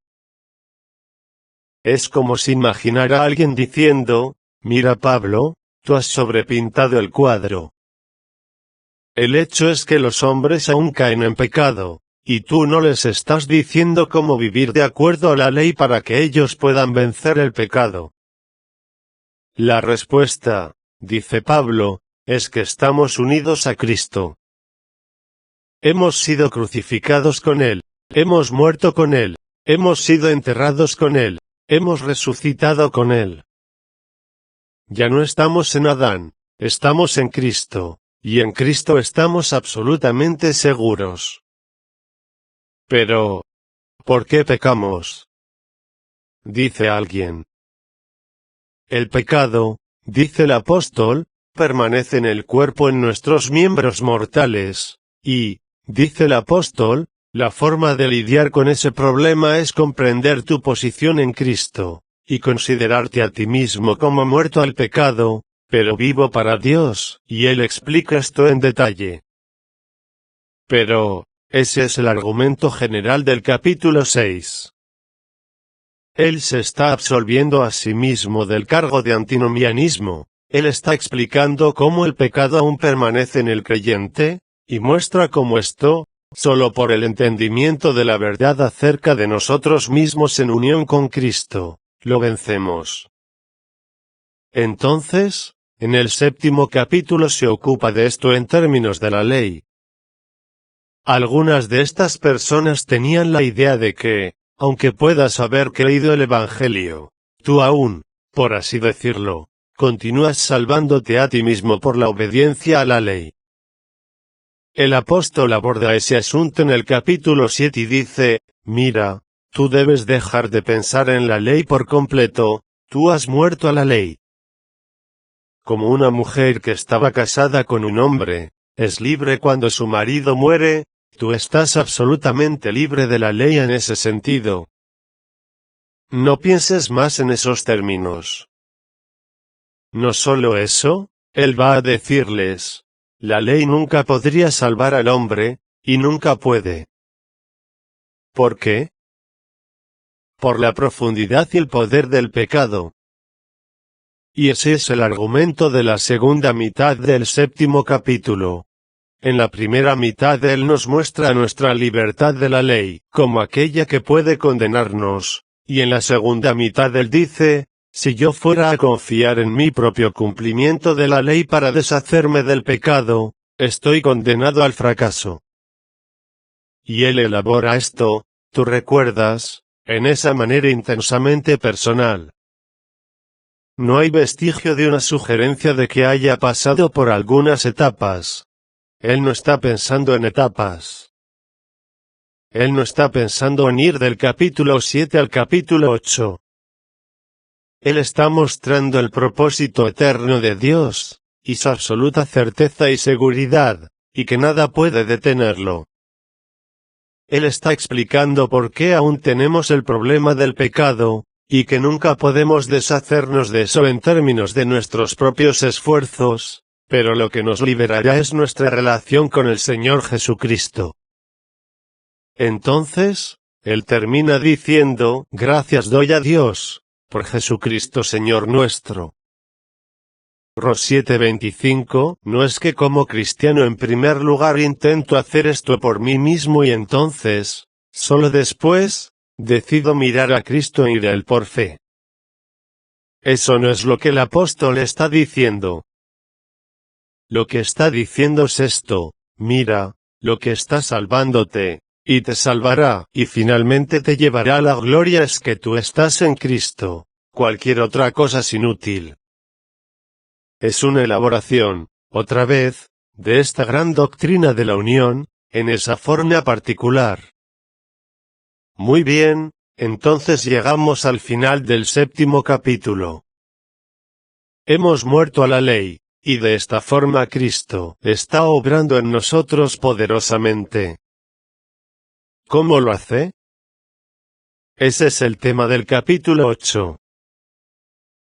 Es como si imaginara a alguien diciendo, mira Pablo, tú has sobrepintado el cuadro. El hecho es que los hombres aún caen en pecado, y tú no les estás diciendo cómo vivir de acuerdo a la ley para que ellos puedan vencer el pecado. La respuesta, dice Pablo, es que estamos unidos a Cristo. Hemos sido crucificados con Él, hemos muerto con Él, hemos sido enterrados con Él, hemos resucitado con Él. Ya no estamos en Adán, estamos en Cristo, y en Cristo estamos absolutamente seguros. Pero, ¿por qué pecamos? Dice alguien. El pecado, dice el apóstol, permanece en el cuerpo en nuestros miembros mortales, y, dice el apóstol, la forma de lidiar con ese problema es comprender tu posición en Cristo, y considerarte a ti mismo como muerto al pecado, pero vivo para Dios, y él explica esto en detalle. Pero, ese es el argumento general del capítulo 6. Él se está absolviendo a sí mismo del cargo de antinomianismo, él está explicando cómo el pecado aún permanece en el creyente, y muestra cómo esto, solo por el entendimiento de la verdad acerca de nosotros mismos en unión con Cristo, lo vencemos. Entonces, en el 7º capítulo se ocupa de esto en términos de la ley. Algunas de estas personas tenían la idea de que, aunque puedas haber creído el Evangelio, tú aún, por así decirlo, continúas salvándote a ti mismo por la obediencia a la ley. el apóstol aborda ese asunto en el capítulo 7 y dice, mira, tú debes dejar de pensar en la ley por completo, tú has muerto a la ley. Como una mujer que estaba casada con un hombre, es libre cuando su marido muere, tú estás absolutamente libre de la ley en ese sentido. No pienses más en esos términos. No solo eso, él va a decirles, la ley nunca podría salvar al hombre, y nunca puede. ¿Por qué? Por la profundidad y el poder del pecado. Y ese es el argumento de la segunda mitad del 7º capítulo. En la primera mitad él nos muestra nuestra libertad de la ley, como aquella que puede condenarnos, y en la segunda mitad él dice, si yo fuera a confiar en mi propio cumplimiento de la ley para deshacerme del pecado, estoy condenado al fracaso. Y él elabora esto, tú recuerdas, en esa manera intensamente personal. No hay vestigio de una sugerencia de que haya pasado por algunas etapas. Él no está pensando en etapas. Él no está pensando en ir del capítulo 7 al capítulo 8. Él está mostrando el propósito eterno de Dios, y su absoluta certeza y seguridad, y que nada puede detenerlo. Él está explicando por qué aún tenemos el problema del pecado, y que nunca podemos deshacernos de eso en términos de nuestros propios esfuerzos, pero lo que nos liberará es nuestra relación con el Señor Jesucristo. Entonces, él termina diciendo, gracias doy a Dios, por Jesucristo Señor nuestro. Ros 7:25, no es que como cristiano en primer lugar intento hacer esto por mí mismo y entonces, solo después, decido mirar a Cristo e ir a él por fe. Eso no es lo que el apóstol está diciendo. Lo que está diciendo es esto, mira, lo que está salvándote, y te salvará, y finalmente te llevará a la gloria es que tú estás en Cristo, cualquier otra cosa es inútil. Es una elaboración, otra vez, de esta gran doctrina de la unión, en esa forma particular. Muy bien, entonces llegamos al final del 7º capítulo. Hemos muerto a la ley, y de esta forma Cristo está obrando en nosotros poderosamente. ¿Cómo lo hace? Ese es el tema del capítulo 8.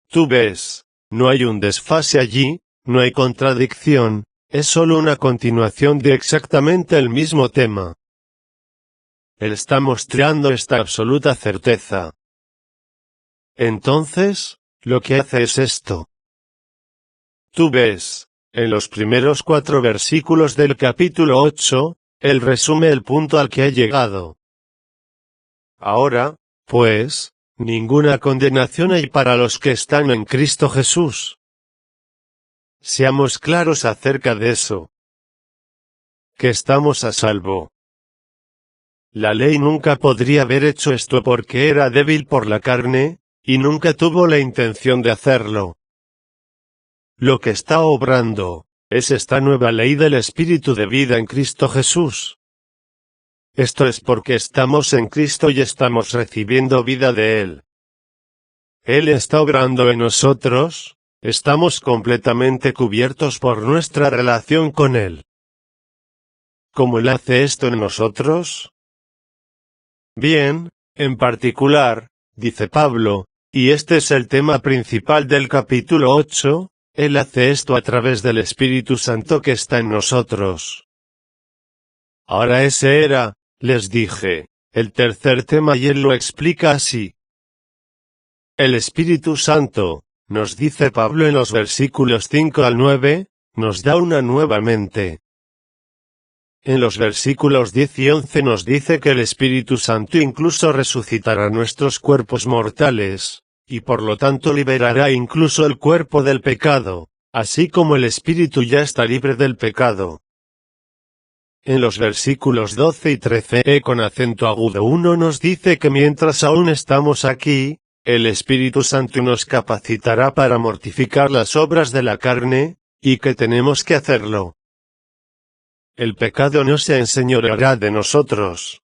Tú ves, no hay un desfase allí, no hay contradicción, es solo una continuación de exactamente el mismo tema. Él está mostrando esta absoluta certeza. Entonces, lo que hace es esto. Tú ves, en los primeros 4 versículos del capítulo 8, él resume el punto al que ha llegado. Ahora, pues, ninguna condenación hay para los que están en Cristo Jesús. Seamos claros acerca de eso. Que estamos a salvo. La ley nunca podría haber hecho esto porque era débil por la carne, y nunca tuvo la intención de hacerlo. Lo que está obrando, es esta nueva ley del Espíritu de vida en Cristo Jesús. Esto es porque estamos en Cristo y estamos recibiendo vida de Él. Él está obrando en nosotros, estamos completamente cubiertos por nuestra relación con Él. ¿Cómo Él hace esto en nosotros? Bien, en particular, dice Pablo, y este es el tema principal del capítulo 8, Él hace esto a través del Espíritu Santo que está en nosotros. Ahora ese era, les dije, el tercer tema y Él lo explica así. El Espíritu Santo, nos dice Pablo en los versículos 5 al 9, nos da una nueva mente. En los versículos 10 y 11 nos dice que el Espíritu Santo incluso resucitará nuestros cuerpos mortales, y por lo tanto liberará incluso el cuerpo del pecado, así como el Espíritu ya está libre del pecado. En los versículos 12 y 13 con acento agudo 1 nos dice que mientras aún estamos aquí, el Espíritu Santo nos capacitará para mortificar las obras de la carne, y que tenemos que hacerlo. el pecado no se enseñoreará de nosotros.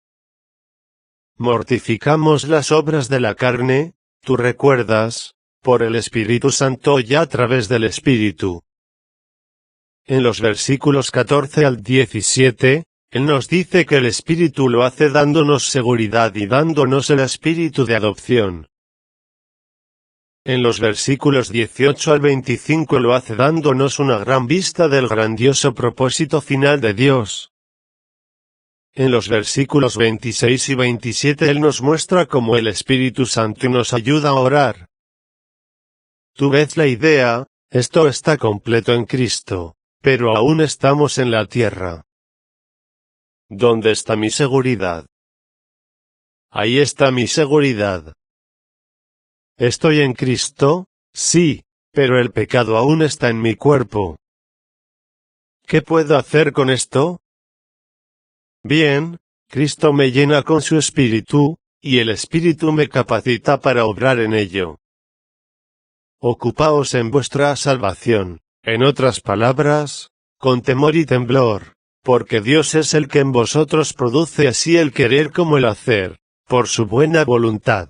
Mortificamos las obras de la carne, tú recuerdas, por el Espíritu Santo y a través del Espíritu. En los versículos 14 al 17, Él nos dice que el Espíritu lo hace dándonos seguridad y dándonos el Espíritu de adopción. En los versículos 18 al 25 lo hace dándonos una gran vista del grandioso propósito final de Dios. En los versículos 26 y 27 Él nos muestra cómo el Espíritu Santo nos ayuda a orar. Tú ves la idea, esto está completo en Cristo, pero aún estamos en la tierra. ¿Dónde está mi seguridad? Ahí está mi seguridad. ¿Estoy en Cristo? Sí, pero el pecado aún está en mi cuerpo. ¿Qué puedo hacer con esto? Bien, Cristo me llena con su Espíritu, y el Espíritu me capacita para obrar en ello. Ocupaos en vuestra salvación, en otras palabras, con temor y temblor, porque Dios es el que en vosotros produce así el querer como el hacer, por su buena voluntad.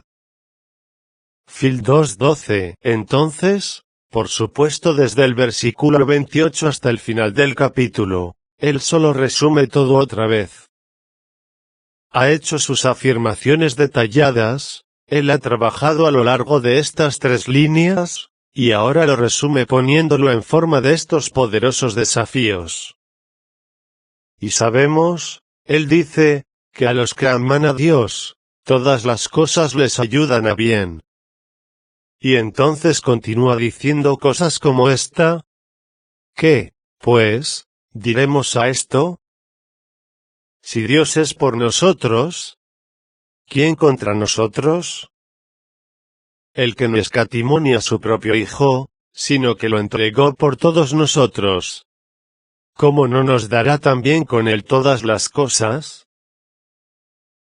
Fil 2:12. Entonces, por supuesto desde el versículo 28 hasta el final del capítulo, Él solo resume todo otra vez. Ha hecho sus afirmaciones detalladas, Él ha trabajado a lo largo de estas 3 líneas, y ahora lo resume poniéndolo en forma de estos poderosos desafíos. Y sabemos, Él dice, que a los que aman a Dios, todas las cosas les ayudan a bien. Y entonces continúa diciendo cosas como esta. ¿Qué, pues, diremos a esto? Si Dios es por nosotros, ¿quién contra nosotros? El que no escatimó ni a su propio Hijo, sino que lo entregó por todos nosotros. ¿Cómo no nos dará también con Él todas las cosas?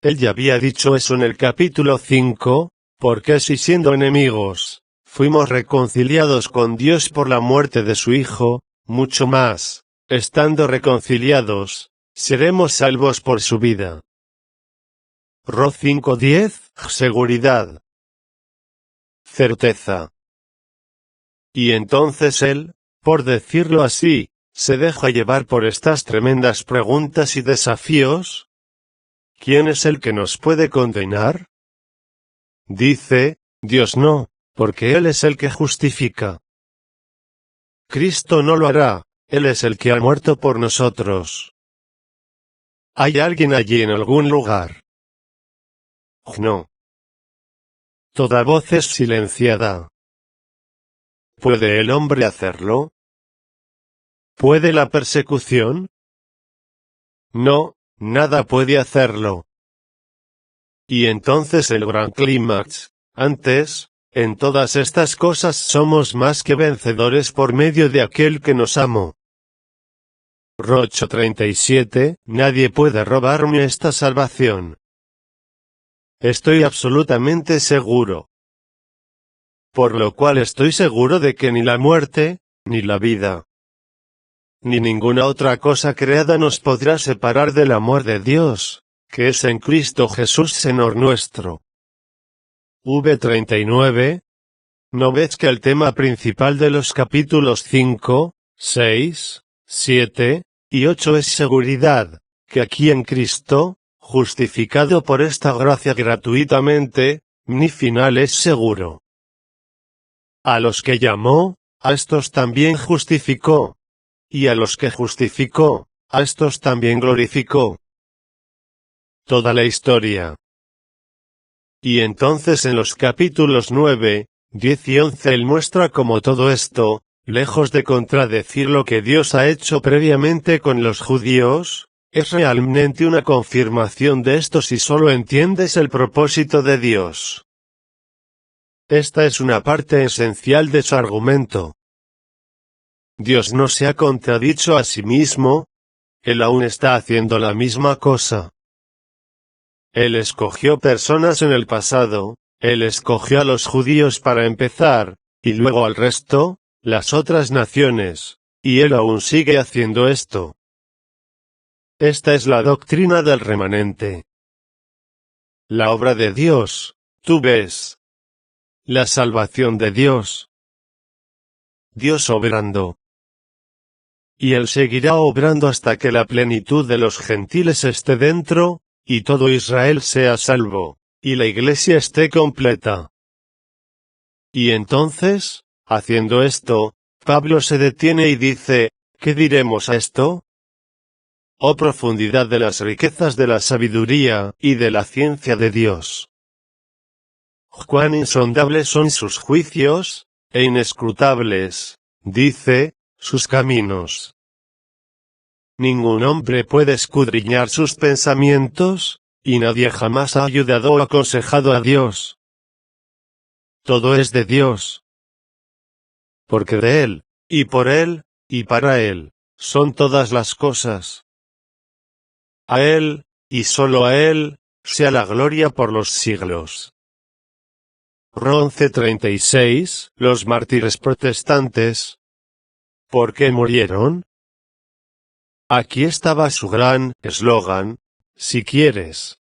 Él ya había dicho eso en el capítulo 5, porque si siendo enemigos, fuimos reconciliados con Dios por la muerte de su Hijo, mucho más, estando reconciliados, seremos salvos por su vida. Ro 5:10, seguridad. Certeza. Y entonces Él, por decirlo así, se deja llevar por estas tremendas preguntas y desafíos. ¿Quién es el que nos puede condenar? Dice, Dios no, porque Él es el que justifica. Cristo no lo hará, Él es el que ha muerto por nosotros. ¿Hay alguien allí en algún lugar? No. Toda voz es silenciada. ¿Puede el hombre hacerlo? ¿Puede la persecución? No, nada puede hacerlo. Y entonces el gran clímax, antes, en todas estas cosas somos más que vencedores por medio de aquel que nos amó. Ro 8:37, nadie puede robarme esta salvación. Estoy absolutamente seguro. Por lo cual estoy seguro de que ni la muerte, ni la vida, ni ninguna otra cosa creada nos podrá separar del amor de Dios, que es en Cristo Jesús Señor nuestro. V39. ¿No ves que el tema principal de los capítulos 5, 6, 7 y 8 es seguridad, que aquí en Cristo, justificado por esta gracia gratuitamente, mi final es seguro? A los que llamó, a estos también justificó. Y a los que justificó, a estos también glorificó. Toda la historia. Y entonces en los capítulos 9, 10 y 11 Él muestra cómo todo esto, lejos de contradecir lo que Dios ha hecho previamente con los judíos, es realmente una confirmación de esto si solo entiendes el propósito de Dios. Esta es una parte esencial de su argumento. Dios no se ha contradicho a sí mismo, Él aún está haciendo la misma cosa. Él escogió personas en el pasado, Él escogió a los judíos para empezar, y luego al resto, las otras naciones, y Él aún sigue haciendo esto. Esta es la doctrina del remanente. La obra de Dios, tú ves. La salvación de Dios. Dios obrando. Y Él seguirá obrando hasta que la plenitud de los gentiles esté dentro, y todo Israel sea salvo, y la iglesia esté completa. Y entonces, haciendo esto, Pablo se detiene y dice, ¿qué diremos a esto? Oh profundidad de las riquezas de la sabiduría, y de la ciencia de Dios. Cuán insondables son sus juicios, e inescrutables, dice, sus caminos. Ningún hombre puede escudriñar sus pensamientos, y nadie jamás ha ayudado o aconsejado a Dios. Todo es de Dios. Porque de Él, y por Él, y para Él, son todas las cosas. A Él, y solo a Él, sea la gloria por los siglos. Rom 11:36, los mártires protestantes. ¿Por qué murieron? Aquí estaba su gran eslogan, si quieres.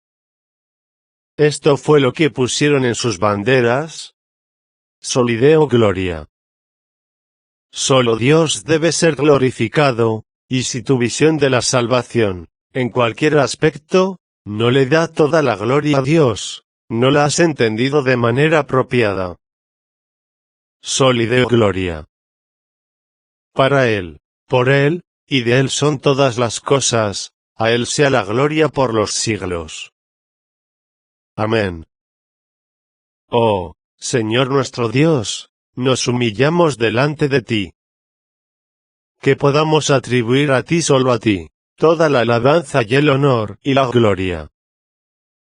Esto fue lo que pusieron en sus banderas. Soli Deo Gloria. Solo Dios debe ser glorificado, y si tu visión de la salvación, en cualquier aspecto, no le da toda la gloria a Dios, no la has entendido de manera apropiada. Soli Deo Gloria. Para Él, por Él, y de Él son todas las cosas, a Él sea la gloria por los siglos. Amén. Oh, Señor nuestro Dios, nos humillamos delante de ti. Que podamos atribuir a ti solo a ti, toda la alabanza y el honor y la gloria.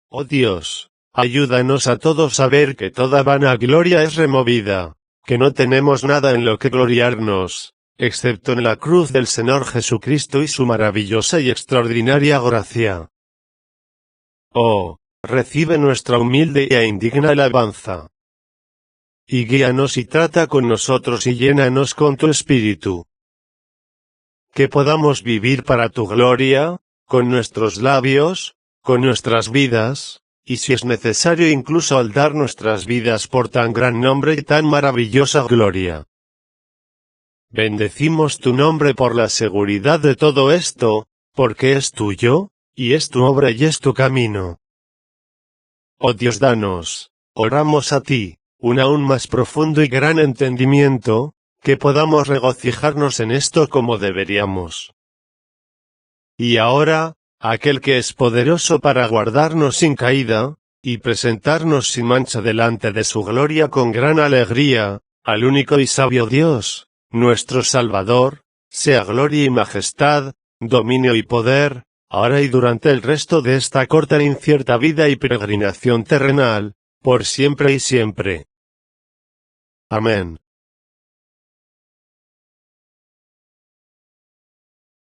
Oh Dios, ayúdanos a todos a ver que toda vanagloria es removida, que no tenemos nada en lo que gloriarnos, excepto en la cruz del Señor Jesucristo y su maravillosa y extraordinaria gracia. Oh, recibe nuestra humilde e indigna alabanza. Y guíanos y trata con nosotros y llénanos con tu espíritu. Que podamos vivir para tu gloria, con nuestros labios, con nuestras vidas, y si es necesario incluso al dar nuestras vidas por tan gran nombre y tan maravillosa gloria. Bendecimos tu nombre por la seguridad de todo esto, porque es tuyo, y es tu obra y es tu camino. Oh Dios, danos, oramos a ti, un aún más profundo y gran entendimiento, que podamos regocijarnos en esto como deberíamos. Y ahora, aquel que es poderoso para guardarnos sin caída, y presentarnos sin mancha delante de su gloria con gran alegría, al único y sabio Dios, nuestro Salvador, sea gloria y majestad, dominio y poder, ahora y durante el resto de esta corta e incierta vida y peregrinación terrenal, por siempre y siempre. Amén.